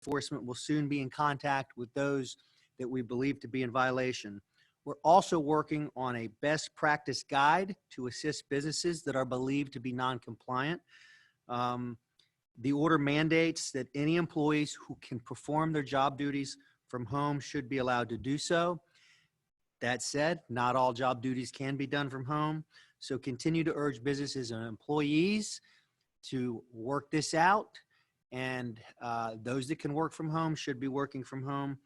enforcement will soon be in contact with those that we believe to be in violation. We're also working on a best practice guide to assist businesses that are believed to be non-compliant. The order mandates that any employees who can perform their job duties from home should be allowed to do so. That said, not all job duties can be done from home. So continue to urge businesses and employees to work this out. And those that can work from home should be working from home.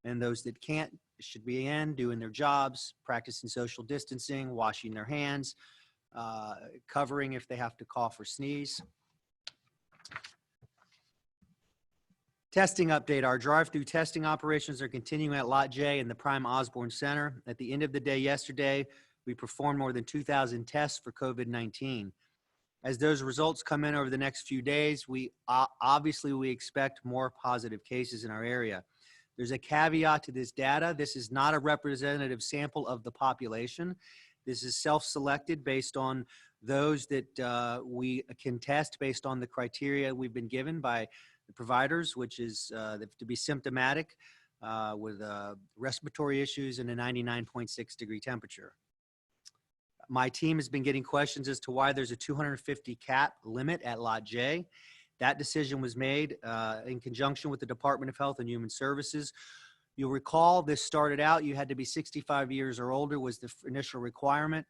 And those that can't should be in doing their jobs, practicing social distancing, washing their hands, covering if they have to cough or sneeze. Testing update. Our drive-through testing operations are continuing at Lot J in the Prime Osborne Center. At the end of the day yesterday, we performed more than 2,000 tests for COVID-19. As those results come in over the next few days, we expect more positive cases in our area. There's a caveat to this data. This is not a representative sample of the population. This is self-selected based on those that we can test based on the criteria we've been given by the providers, which is to be symptomatic with respiratory issues and a 99.6 degree temperature. My team has been getting questions as to why there's a 250 cap limit at Lot J. That decision was made in conjunction with the Department of Health and Human Services. You'll recall this started out, you had to be 65 years or older was the initial requirement.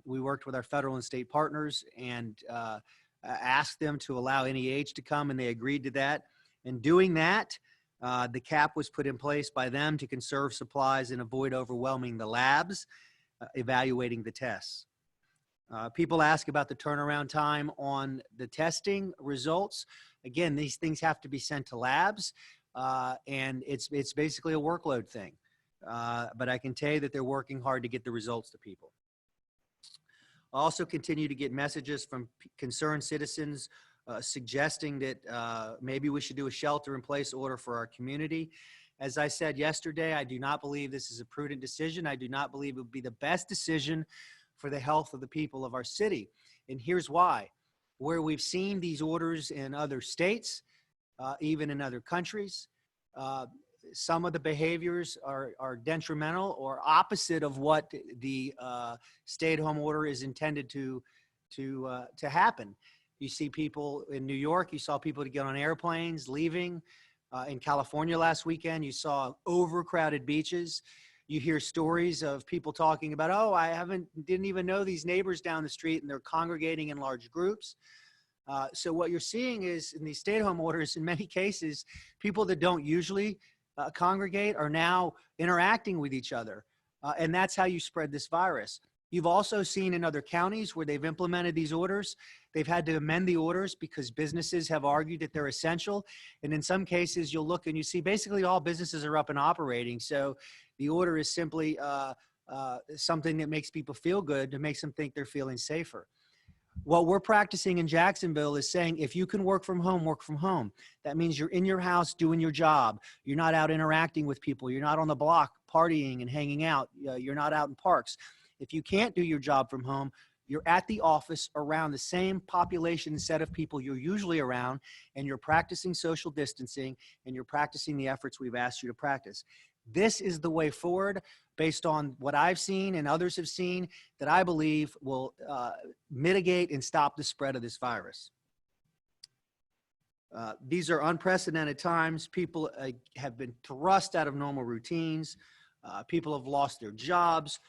We worked with our federal and state partners and asked them to allow any age to come, and they agreed to that. In doing that, the cap was put in place by them to conserve supplies and avoid overwhelming the labs evaluating the tests. People ask about the turnaround time on the testing results. Again, these things have to be sent to labs, and it's basically a workload thing. But I can tell you that they're working hard to get the results to people. I also continue to get messages from concerned citizens suggesting that maybe we should do a shelter-in-place order for our community. As I said yesterday, I do not believe this is a prudent decision. I do not believe it would be the best decision for the health of the people of our city. And here's why. Where we've seen these orders in other states, even in other countries, some of the behaviors are detrimental or opposite of what the stay-at-home order is intended to happen. You see people in New York, you saw people to get on airplanes leaving. In California last weekend, you saw overcrowded beaches. You hear stories of people talking about, oh, didn't even know these neighbors down the street, and they're congregating in large groups. So what you're seeing is in these stay-at-home orders, in many cases, people that don't usually congregate are now interacting with each other. And that's how you spread this virus. You've also seen in other counties where they've implemented these orders, they've had to amend the orders because businesses have argued that they're essential. And in some cases, you'll look and you see basically all businesses are up and operating. So the order is simply something that makes people feel good, to makes them think they're feeling safer. What we're practicing in Jacksonville is saying, if you can work from home, work from home. That means you're in your house doing your job. You're not out interacting with people. You're not on the block partying and hanging out. You're not out in parks. If you can't do your job from home, you're at the office around the same population set of people you're usually around, and you're practicing social distancing, and you're practicing the efforts we've asked you to practice. This is the way forward based on what I've seen and others have seen that I believe will mitigate and stop the spread of this virus. These are unprecedented times. People have been thrust out of normal routines. People have lost their jobs.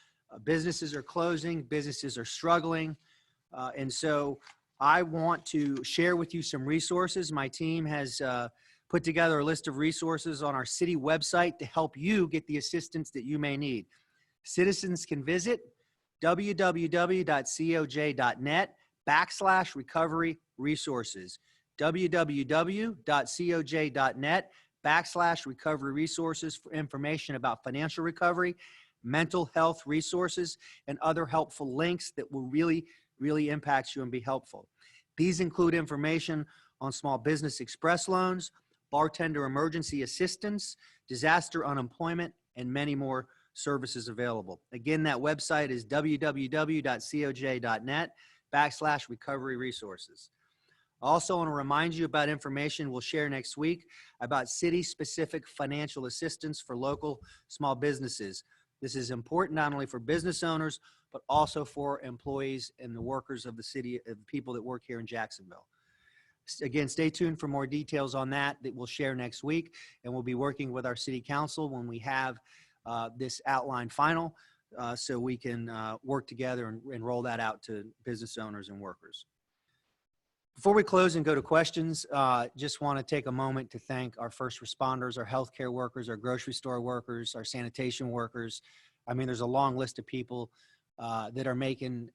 Businesses are closing. Businesses are struggling. And so I want to share with you some resources. My team has put together a list of resources on our city website to help you get the assistance that you may need. Citizens can visit www.coj.net/recovery resources. www.coj.net/recovery resources for information about financial recovery, mental health resources, and other helpful links that will really impact you and be helpful. These include information on small business express loans, bartender emergency assistance, disaster unemployment, and many more services available. Again, that website is www.coj.net/recovery resources. I also want to remind you about information we'll share next week about city-specific financial assistance for local small businesses. This is important not only for business owners, but also for employees and the workers of the city, of people that work here in Jacksonville. Again, stay tuned for more details on that we'll share next week, and we'll be working with our city council when we have this outline final, so we can work together and roll that out to business owners and workers. Before we close and go to questions, just want to take a moment to thank our first responders, our healthcare workers, our grocery store workers, our sanitation workers. I mean, there's a long list of people that are making,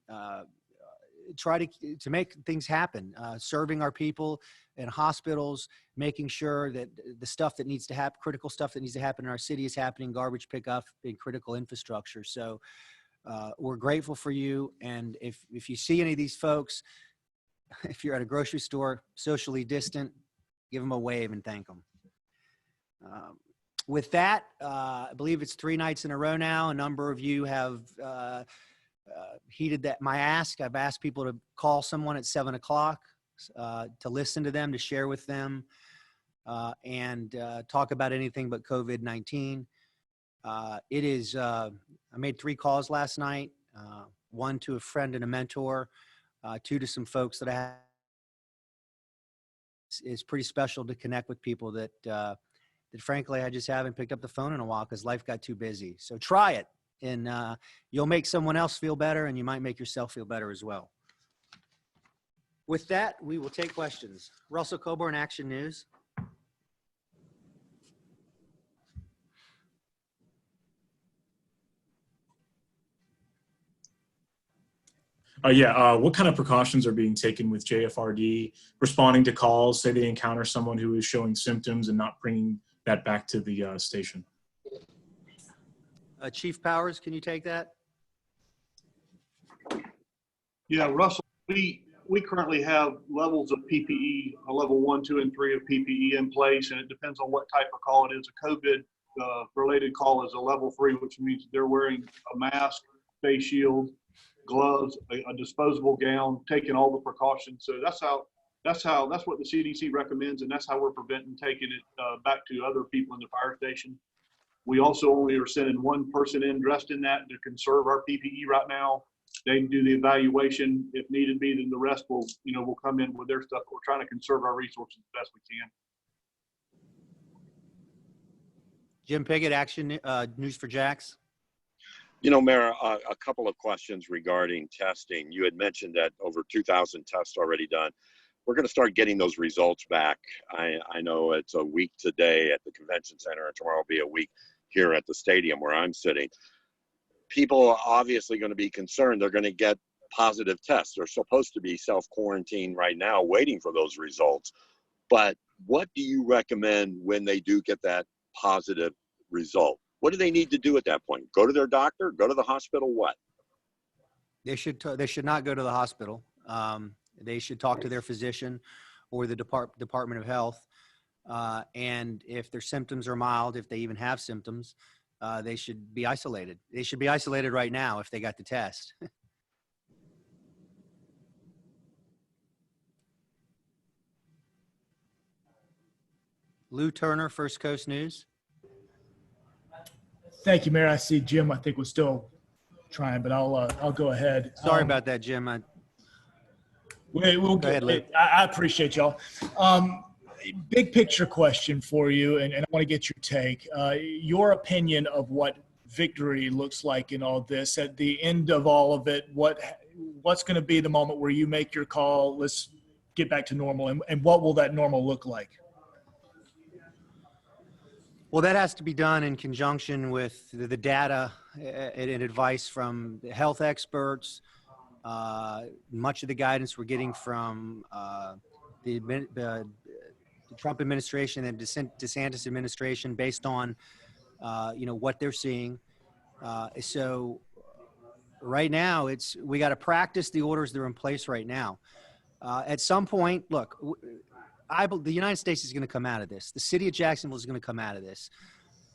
try to make things happen, serving our people in hospitals, making sure that the stuff that needs to happen, critical stuff that needs to happen in our city is happening, garbage pickup and critical infrastructure. So we're grateful for you. And if you see any of these folks, if you're at a grocery store, socially distant, give them a wave and thank them. With that, I believe it's 3 nights in a row now. A number of you have heeded my ask. I've asked people to call someone at 7 o'clock to listen to them, to share with them, and talk about anything but COVID-19. I made 3 calls last night, 1 to a friend and a mentor, 2 to some folks that I have. It's pretty special to connect with people that frankly, I just haven't picked up the phone in a while because life got too busy. So try it, and you'll make someone else feel better, and you might make yourself feel better as well. With that, we will take questions. Russell Coburn, Action News. What kind of precautions are being taken with JFRD responding to calls, say they encounter someone who is showing symptoms and not bringing that back to the station? Chief Powers, can you take that? Yeah, Russell, we currently have levels of PPE, level 1, 2, and 3 of PPE in place, and it depends on what type of call it is. A COVID related call is a level 3, which means they're wearing a mask, face shield, gloves, a disposable gown, taking all the precautions. So that's what the CDC recommends, and that's how we're preventing taking it back to other people in the fire station. We also only are sending 1 person in dressed in that to conserve our PPE right now. They can do the evaluation if needed be, then the rest will come in with their stuff. We're trying to conserve our resources as best we can. Jim Piggott, Action News for Jax. Mayor, a couple of questions regarding testing. You had mentioned that over 2,000 tests already done. We're going to start getting those results back. I know it's a week today at the convention center, and tomorrow will be a week here at the stadium where I'm sitting. People are obviously going to be concerned. They're going to get positive tests. They're supposed to be self-quarantined right now, waiting for those results. But what do you recommend when they do get that positive result? What do they need to do at that point? Go to their doctor? Go to the hospital? What? They should not go to the hospital. They should talk to their physician or the Department of Health. And if their symptoms are mild, if they even have symptoms, they should be isolated. They should be isolated right now if they got the test. Lou Turner, First Coast News. Thank you, Mayor. I see Jim, I think, was still trying, but I'll go ahead. Sorry about that, Jim. We'll go ahead, Lou. I appreciate y'all. Big picture question for you, and I want to get your take. Your opinion of what victory looks like in all this. At the end of all of it, what's going to be the moment where you make your call, let's get back to normal, and what will that normal look like? Well, that has to be done in conjunction with the data and advice from the health experts. Much of the guidance we're getting from the Trump administration and DeSantis administration based on, what they're seeing. So right now we got to practice the orders that are in place right now. At some point, look, the United States is going to come out of this. The city of Jacksonville is going to come out of this,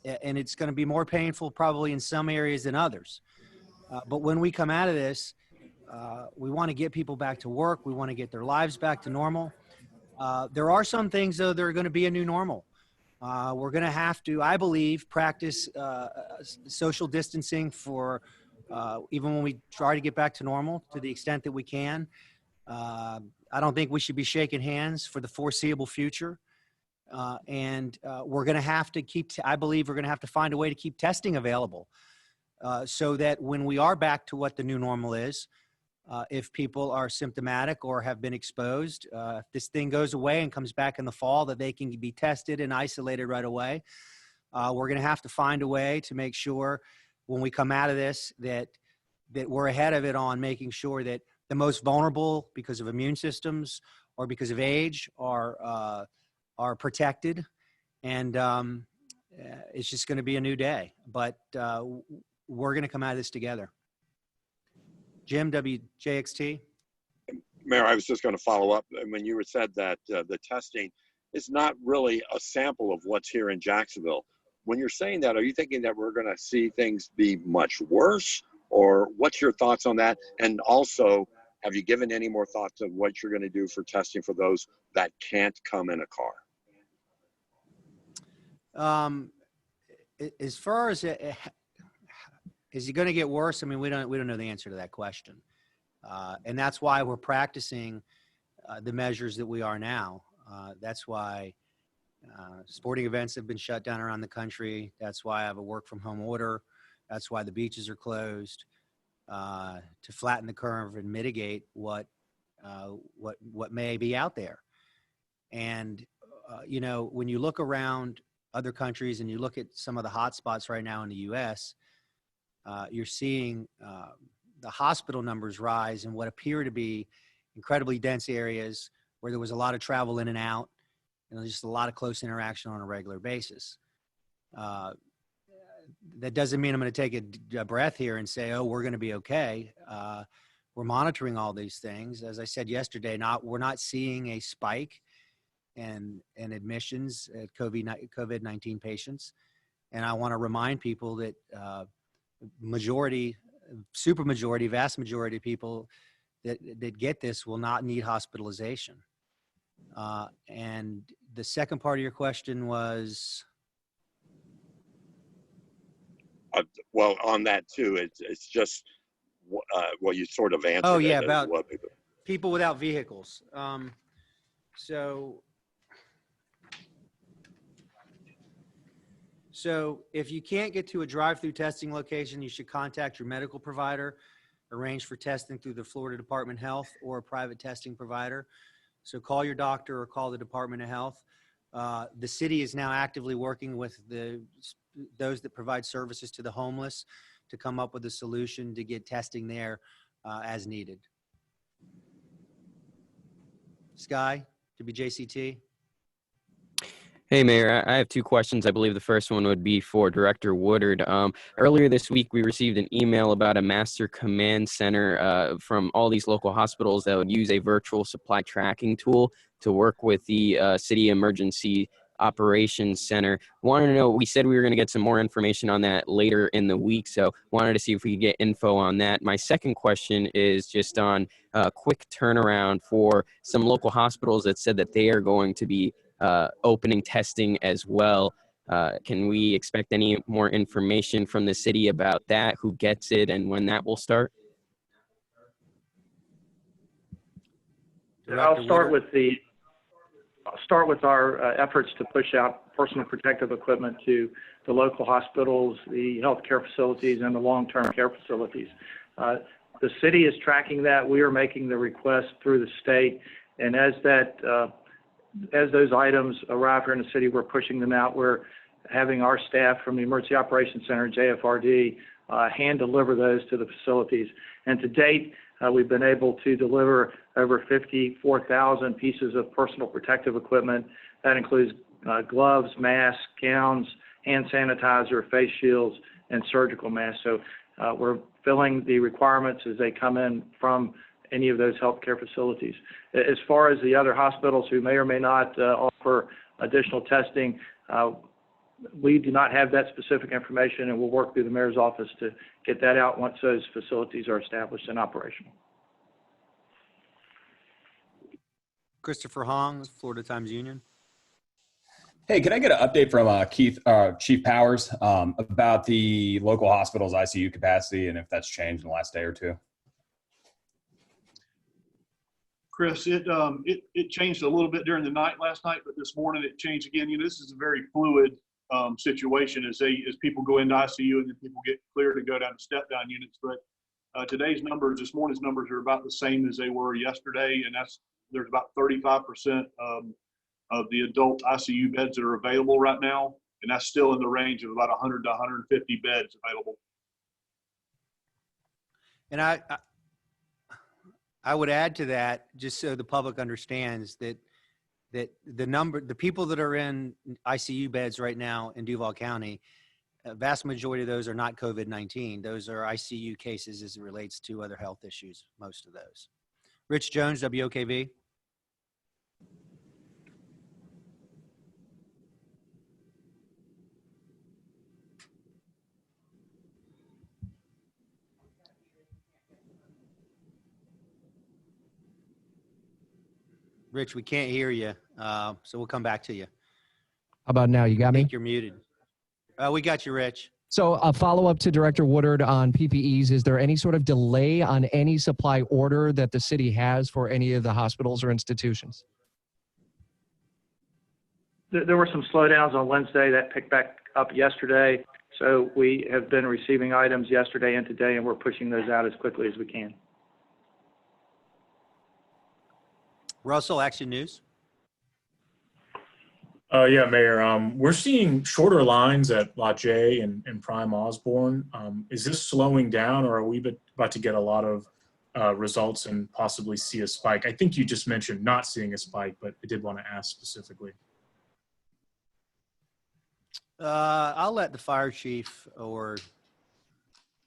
and it's going to be more painful probably in some areas than others. But when we come out of this, we want to get people back to work. We want to get their lives back to normal. There are some things, though, that are going to be a new normal. We're going to have to, I believe, practice social distancing for even when we try to get back to normal to the extent that we can. I don't think we should be shaking hands for the foreseeable future. And we're going to have to I believe we're going to have to find a way to keep testing available so that when we are back to what the new normal is, if people are symptomatic or have been exposed, if this thing goes away and comes back in the fall, that they can be tested and isolated right away. We're going to have to find a way to make sure when we come out of this that we're ahead of it on making sure that the most vulnerable because of immune systems or because of age are protected. And it's just going to be a new day, but we're going to come out of this together. Jim, WJXT. Mayor, I was just going to follow up. When you said that the testing is not really a sample of what's here in Jacksonville. When you're saying that, are you thinking that we're going to see things be much worse? Or what's your thoughts on that? And also, have you given any more thought to what you're going to do for testing for those that can't come in a car? As far as is it going to get worse? I mean, we don't know the answer to that question, and that's why we're practicing the measures that we are now. That's why sporting events have been shut down around the country. That's why I have a work from home order. That's why the beaches are closed to flatten the curve and mitigate what may be out there. And you know, when you look around other countries and you look at some of the hot spots right now in the U.S., you're seeing the hospital numbers rise in what appear to be incredibly dense areas where there was a lot of travel in and out, and just a lot of close interaction on a regular basis. That doesn't mean I'm going to take a breath here and say, oh, we're going to be okay. We're monitoring all these things. As I said yesterday, we're not seeing a spike in admissions at COVID-19 patients. And I want to remind people that vast majority of people that get this will not need hospitalization. And the second part of your question was? Well, on that too, it's just well, you sort of answered. Oh yeah, about people without vehicles. So if you can't get to a drive-through testing location, you should contact your medical provider, arrange for testing through the Florida Department of Health or a private testing provider. So call your doctor or call the Department of Health. The city is now actively working with those that provide services to the homeless to come up with a solution to get testing there as needed. Sky, WJCT. Hey, Mayor, I have two questions. I believe the first one would be for Director Woodard. Earlier this week, we received an email about a master command center from all these local hospitals that would use a virtual supply tracking tool to work with the City Emergency Operations Center. Wanted to know, we said we were going to get some more information on that later in the week, so wanted to see if we could get info on that. My second question is just on a quick turnaround for some local hospitals that said that they are going to be opening testing as well. Can we expect any more information from the city about that, who gets it, and when that will start? I'll start with our efforts to push out personal protective equipment to the local hospitals, the healthcare facilities, and the long-term care facilities. The city is tracking that. We are making the request through the state, and as those items arrive here in the city, we're pushing them out. We're having our staff from the Emergency Operations Center, JFRD, hand deliver those to the facilities. And to date, we've been able to deliver over 54,000 pieces of personal protective equipment. That includes gloves, masks, gowns, hand sanitizer, face shields, and surgical masks. So we're filling the requirements as they come in from any of those healthcare facilities. As far as the other hospitals who may or may not offer additional testing, we do not have that specific information, and we'll work through the mayor's office to get that out once those facilities are established and operational. Christopher Hong, Florida Times Union. Hey, can I get an update from Chief Powers about the local hospital's ICU capacity and if that's changed in the last day or two? Chris, it changed a little bit during the night last night, but this morning it changed again. This is a very fluid situation as people go into ICU and then people get cleared to go down to step-down units. But this morning's numbers are about the same as they were yesterday, and there's about 35% of the adult ICU beds that are available right now, and that's still in the range of about 100 to 150 beds available. And I would add to that, just so the public understands that the people that are in ICU beds right now in Duval County, a vast majority of those are not COVID-19. Those are ICU cases as it relates to other health issues, most of those. Rich Jones, WOKV. Rich, we can't hear you, so we'll come back to you. How about now? You got I me? think you're muted. We got you, Rich. So a follow-up to Director Woodard on PPEs. Is there any sort of delay on any supply order that the city has for any of the hospitals or institutions? There were some slowdowns on Wednesday that picked back up yesterday. So we have been receiving items yesterday and today, and we're pushing those out as quickly as we can. Russell, Action News. Yeah, Mayor. We're seeing shorter lines at Lot J and Prime Osborne. Is this slowing down, or are we about to get a lot of results and possibly see a spike? I think you just mentioned not seeing a spike, but I did want to ask specifically. I'll let the fire chief or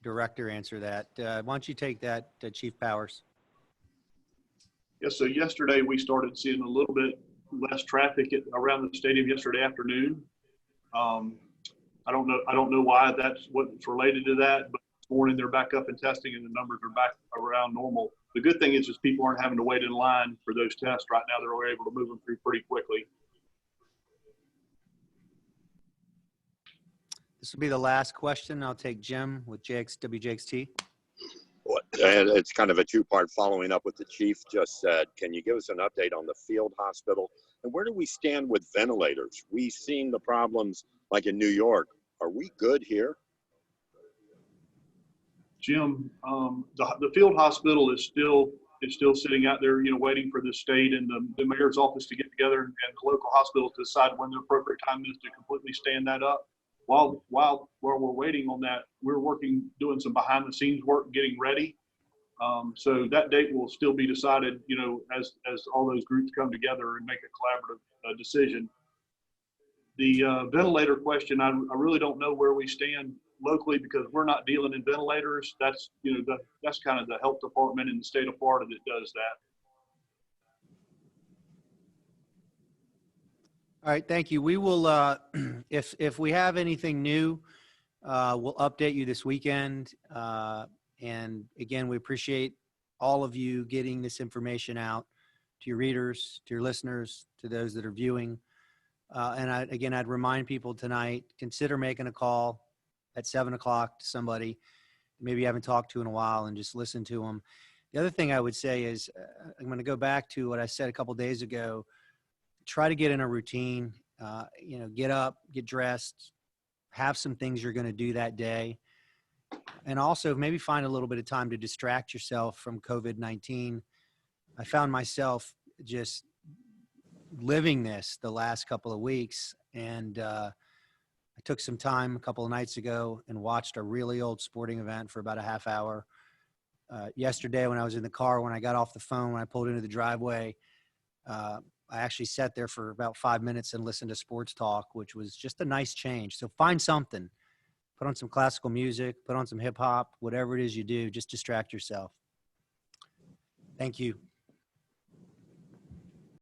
director answer that. Why don't you take that, Chief Powers? Yes, so yesterday we started seeing a little bit less traffic around the stadium yesterday afternoon. I don't know why that's what's related to that, but this morning they're back up and testing and the numbers are back around normal. The good thing is people aren't having to wait in line for those tests right now. They're able to move them through pretty quickly. This will be the last question. I'll take Jim with WJXT. And it's kind of a two-part following up what the chief just said. Can you give us an update on the field hospital? And where do we stand with ventilators? We've seen the problems like in New York. Are we good here? Jim, the field hospital is still sitting out there, waiting for the state and the mayor's office to get together and the local hospitals to decide when the appropriate time is to completely stand that up. While we're waiting on that, we're doing some behind the scenes work, getting ready. So that date will still be decided, as all those groups come together and make a collaborative decision. The ventilator question, I really don't know where we stand locally because we're not dealing in ventilators. That's that's kind of the health department in the state of Florida that does that. All right, thank you. We will, if we have anything new, we'll update you this weekend. And again, we appreciate all of you getting this information out to your readers, to your listeners, to those that are viewing. And I'd remind people tonight, consider making a call at 7 o'clock to somebody maybe you haven't talked to in a while and just listen to them. The other thing I would say is, I'm going to go back to what I said a couple days ago. Try to get in a routine, get up, get dressed, have some things you're going to do that day. And also maybe find a little bit of time to distract yourself from COVID-19. I found myself just living this the last couple of weeks. And I took some time a couple of nights ago and watched a really old sporting event for about a half hour. Yesterday when I was in the car, when I got off the phone, when I pulled into the driveway, I actually sat there for about 5 minutes and listened to sports talk, which was just a nice change. So find something. Put on some classical music, put on some hip hop, whatever it is you do, just distract yourself. Thank you.